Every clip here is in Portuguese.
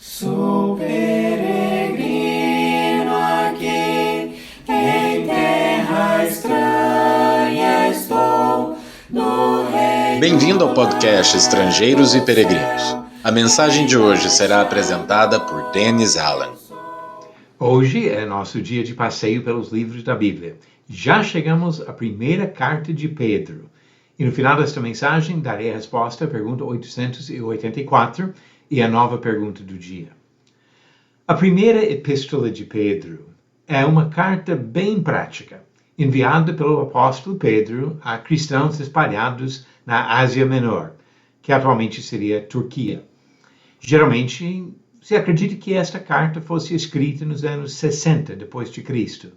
Sou peregrino aqui, em terra estranha estou, no reino. Bem-vindo ao podcast Estrangeiros e Peregrinos. A mensagem de hoje será apresentada por Dennis Allen. Hoje é nosso dia de passeio pelos livros da Bíblia. Já chegamos à primeira carta de Pedro. E no final desta mensagem darei a resposta à pergunta 884 e a nova pergunta do dia. A primeira epístola de Pedro é uma carta bem prática, enviada pelo apóstolo Pedro a cristãos espalhados na Ásia Menor, que atualmente seria Turquia. Geralmente, se acredita que esta carta fosse escrita nos anos 60 depois de Cristo,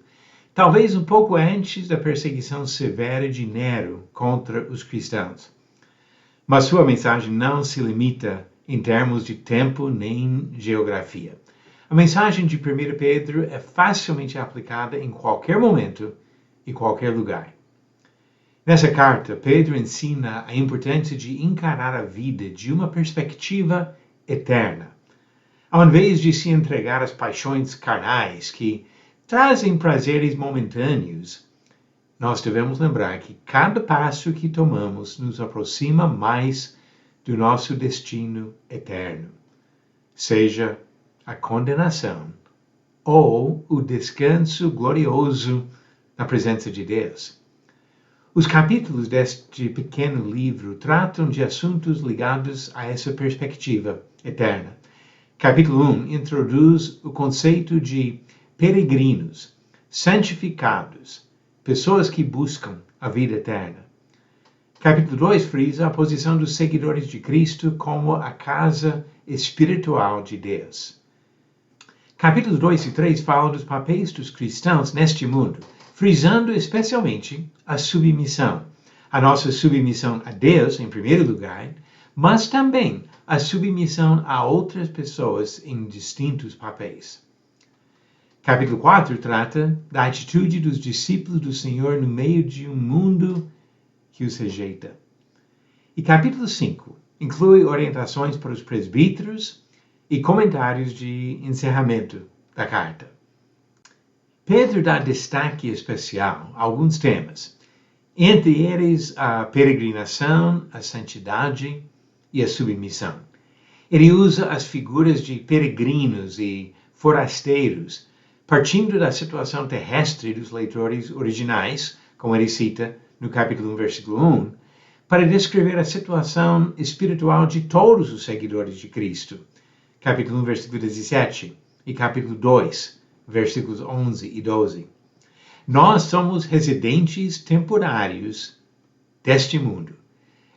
talvez um pouco antes da perseguição severa de Nero contra os cristãos. Mas sua mensagem não se limita em termos de tempo nem geografia. A mensagem de 1 Pedro é facilmente aplicada em qualquer momento e qualquer lugar. Nessa carta, Pedro ensina a importância de encarar a vida de uma perspectiva eterna, ao invés de se entregar às paixões carnais que trazem prazeres momentâneos. Nós devemos lembrar que cada passo que tomamos nos aproxima mais do nosso destino eterno, seja a condenação ou o descanso glorioso na presença de Deus. Os capítulos deste pequeno livro tratam de assuntos ligados a essa perspectiva eterna. Capítulo 1 introduz o conceito de peregrinos, santificados, pessoas que buscam a vida eterna. Capítulo 2 frisa a posição dos seguidores de Cristo como a casa espiritual de Deus. Capítulos 2 e 3 falam dos papéis dos cristãos neste mundo, frisando especialmente a submissão. A nossa submissão a Deus, em primeiro lugar, mas também a submissão a outras pessoas em distintos papéis. Capítulo 4 trata da atitude dos discípulos do Senhor no meio de um mundo que os rejeita. E capítulo 5 inclui orientações para os presbíteros e comentários de encerramento da carta. Pedro dá destaque especial a alguns temas, entre eles a peregrinação, a santidade e a submissão. Ele usa as figuras de peregrinos e forasteiros, partindo da situação terrestre dos leitores originais, como ele cita no capítulo 1, versículo 1, para descrever a situação espiritual de todos os seguidores de Cristo, capítulo 1, versículo 17, e capítulo 2, versículos 11 e 12. Nós somos residentes temporários deste mundo,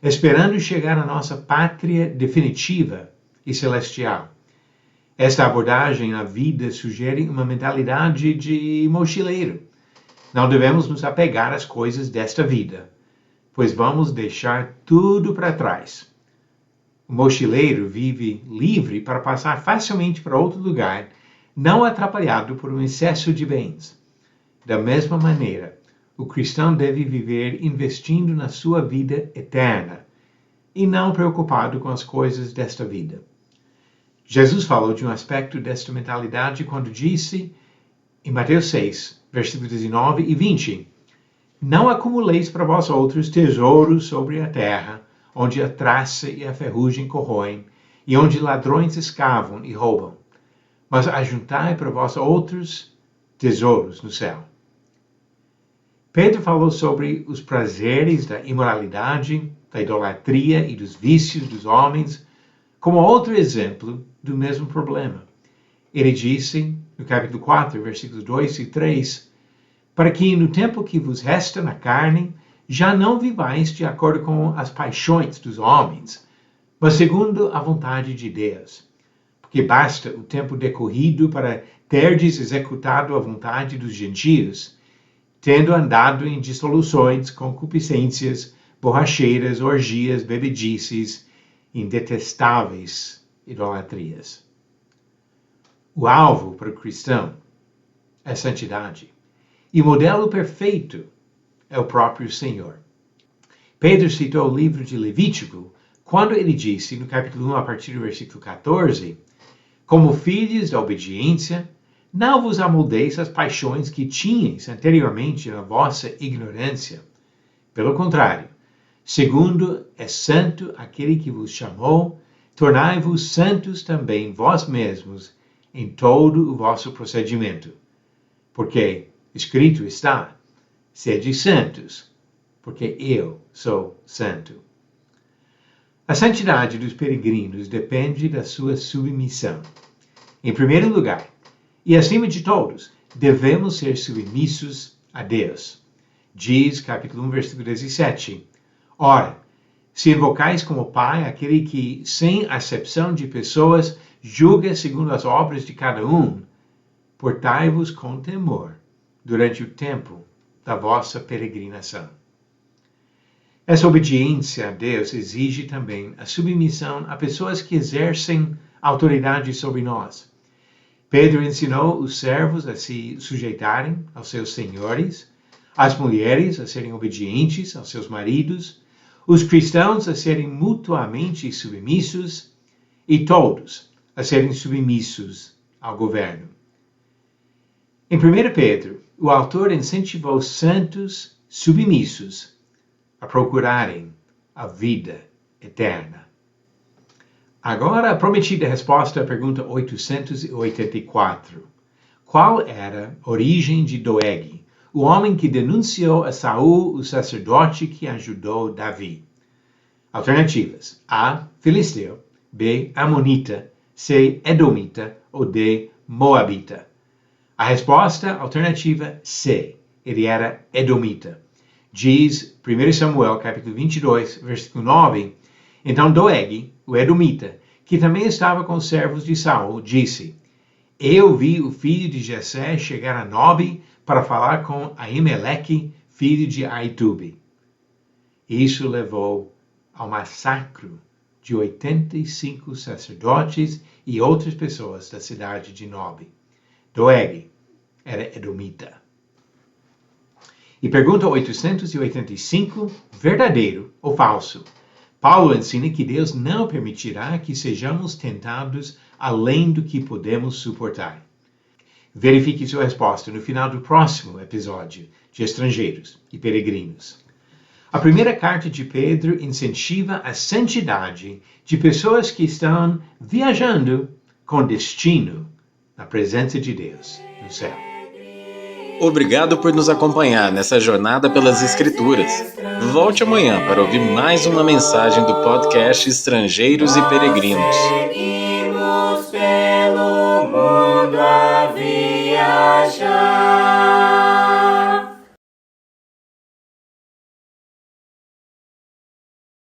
esperando chegar à nossa pátria definitiva e celestial. Esta abordagem na vida sugere uma mentalidade de mochileiro. Não devemos nos apegar às coisas desta vida, pois vamos deixar tudo para trás. O mochileiro vive livre para passar facilmente para outro lugar, não atrapalhado por um excesso de bens. Da mesma maneira, o cristão deve viver investindo na sua vida eterna e não preocupado com as coisas desta vida. Jesus falou de um aspecto desta mentalidade quando disse, em Mateus 6, versículos 19 e 20, não acumuleis para vós outros tesouros sobre a terra, onde a traça e a ferrugem corroem, e onde ladrões escavam e roubam, mas ajuntai para vós outros tesouros no céu. Pedro falou sobre os prazeres da imoralidade, da idolatria e dos vícios dos homens, como outro exemplo do mesmo problema. Ele disse, no capítulo 4, versículos 2 e 3, para que no tempo que vos resta na carne, já não vivais de acordo com as paixões dos homens, mas segundo a vontade de Deus. Porque basta o tempo decorrido para terdes executado a vontade dos gentios, tendo andado em dissoluções, concupiscências, borracheiras, orgias, bebedices, em detestáveis idolatrias. O alvo para o cristão é santidade. E o modelo perfeito é o próprio Senhor. Pedro citou o livro de Levítico quando ele disse, no capítulo 1, a partir do versículo 14, Como filhos da obediência, não vos amoldeis às paixões que tinhais anteriormente na vossa ignorância. Pelo contrário, segundo é santo aquele que vos chamou, tornai-vos santos também vós mesmos em todo o vosso procedimento. Porque escrito está, sede santos, porque eu sou santo. A santidade dos peregrinos depende da sua submissão. Em primeiro lugar, e acima de todos, devemos ser submissos a Deus. Diz, capítulo 1, versículo 17, ora, se invocais como Pai aquele que, sem acepção de pessoas, julga segundo as obras de cada um, portai-vos com temor durante o tempo da vossa peregrinação. Essa obediência a Deus exige também a submissão a pessoas que exercem autoridade sobre nós. Pedro ensinou os servos a se sujeitarem aos seus senhores, as mulheres a serem obedientes aos seus maridos, os cristãos a serem mutuamente submissos e todos a serem submissos ao governo. Em 1 Pedro, o autor incentivou os santos submissos a procurarem a vida eterna. Agora, a prometida resposta à pergunta 884. Qual era a origem de Doeg, o homem que denunciou a Saul, o sacerdote que ajudou Davi? Alternativas: A. Filisteu, B. Amonita, C. Edomita ou D. Moabita. A resposta alternativa C. Ele era Edomita. Diz 1 Samuel, capítulo 22, versículo 9, então Doeg, o Edomita, que também estava com os servos de Saul, disse, eu vi o filho de Jessé chegar a Nobe para falar com Aimeleque, filho de Aitube. Isso levou ao massacre de 85 sacerdotes e outras pessoas da cidade de Nobe. Doeg era Edomita. E pergunta 885, verdadeiro ou falso? Paulo ensina que Deus não permitirá que sejamos tentados além do que podemos suportar. Verifique sua resposta no final do próximo episódio de Estrangeiros e Peregrinos. A primeira carta de Pedro incentiva a santidade de pessoas que estão viajando com destino na presença de Deus no céu. Obrigado por nos acompanhar nessa jornada pelas Escrituras. Volte amanhã para ouvir mais uma mensagem do podcast Estrangeiros e Peregrinos. Seguimos pelo mundo a viajar.